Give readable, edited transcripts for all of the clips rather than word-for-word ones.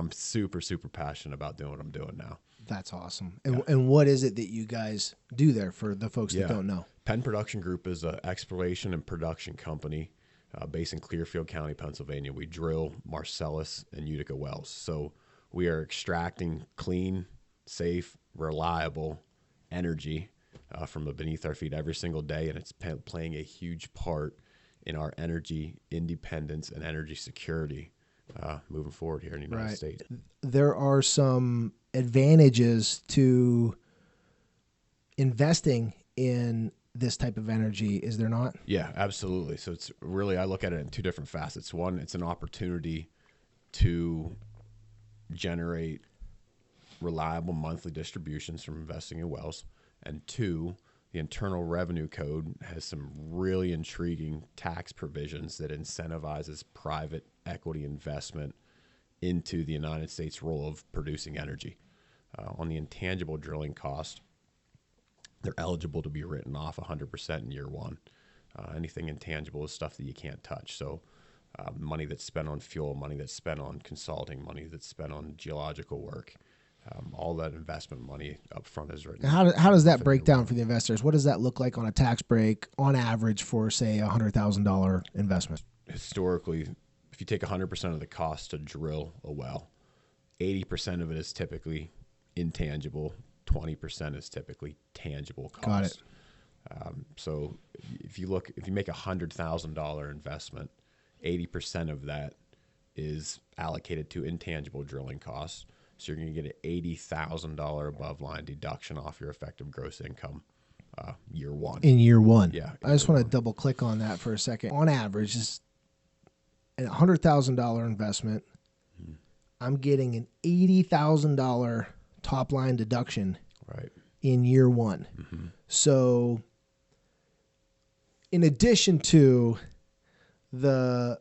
I'm super, super passionate about doing what I'm doing now. That's awesome. And what is it that you guys do there for the folks that don't know? Penn Production Group is an exploration and production company based in Clearfield County, Pennsylvania. We drill Marcellus and Utica wells. So we are extracting clean, safe, reliable energy from beneath our feet every single day, and it's playing a huge part in our energy independence and energy security moving forward here in the United States. There are some advantages to investing in this type of energy, is there not? Yeah, absolutely. So it's really, I look at it in two different facets. One, it's an opportunity to generate reliable monthly distributions from investing in wells. And two, the Internal Revenue Code has some really intriguing tax provisions that incentivizes private equity investment into the United States role of producing energy. On the intangible drilling cost, they're eligible to be written off 100% in year one. Anything intangible is stuff that you can't touch. So money that's spent on fuel, money that's spent on consulting, money that's spent on geological work, all that investment money up front is written. And how does that break down for the investors? What does that look like on a tax break on average for, say, a $100,000 investment? Historically, if you take 100% of the cost to drill a well, 80% of it is typically intangible, 20% is typically tangible cost. Got it. So if you make a $100,000 investment, 80% of that is allocated to intangible drilling costs. So you're going to get an $80,000 above line deduction off your effective gross income year one. In year one. Yeah. I just want to double click on that for a second. On average, just a $100,000 investment, I'm getting an $80,000 top line deduction in year one. Mm-hmm. So in addition to the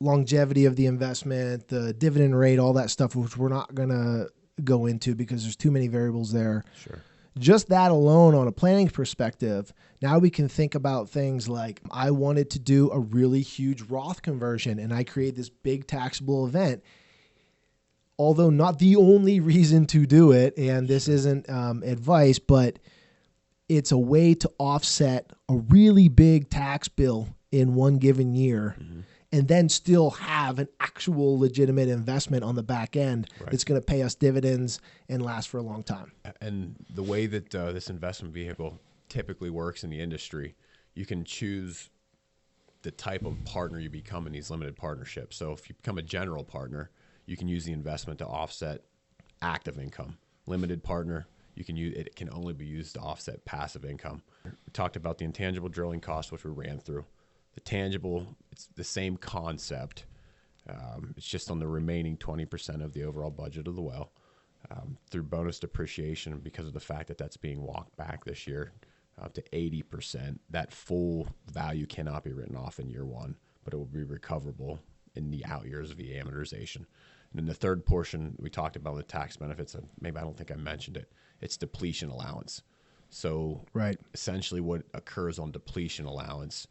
longevity of the investment, the dividend rate, all that stuff, which we're not going to go into because there's too many variables there. Sure. Just that alone on a planning perspective, now we can think about things like I wanted to do a really huge Roth conversion and I create this big taxable event. Although not the only reason to do it, and this isn't advice, but it's a way to offset a really big tax bill in one given year, and then still have an actual legitimate investment on the back end that's going to pay us dividends and last for a long time. And the way that this investment vehicle typically works in the industry, you can choose the type of partner you become in these limited partnerships. So if you become a general partner, you can use the investment to offset active income. Limited partner, it can only be used to offset passive income. We talked about the intangible drilling cost, which we ran through. The tangible, it's the same concept. It's just on the remaining 20% of the overall budget of the well. Through bonus depreciation, because of the fact that that's being walked back this year up to 80%, that full value cannot be written off in year one, but it will be recoverable in the out years via amortization. And then the third portion we talked about, the tax benefits, maybe I don't think I mentioned it, it's depletion allowance. So essentially what occurs on depletion allowance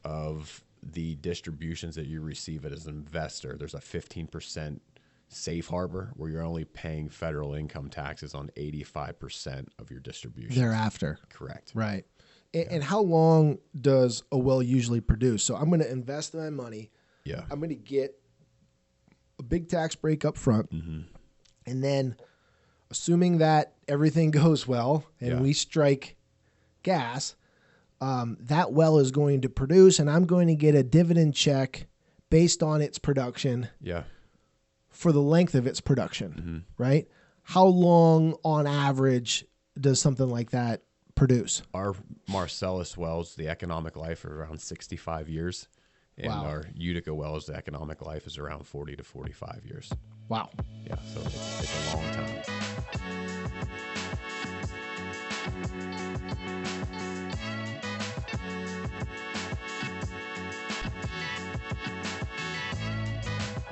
of the distributions that you receive as an investor, there's a 15% safe harbor where you're only paying federal income taxes on 85% of your distributions. Thereafter. Correct. Right. And how long does a well usually produce? So I'm going to invest my money. Yeah. I'm going to get a big tax break up front. And then assuming that everything goes well and we strike gas, that well is going to produce and I'm going to get a dividend check based on its production for the length of its production, right? How long on average does something like that produce? Our Marcellus wells, the economic life are around 65 years. And our Utica wells, the economic life is around 40 to 45 years. Wow. Yeah, so it's a long time.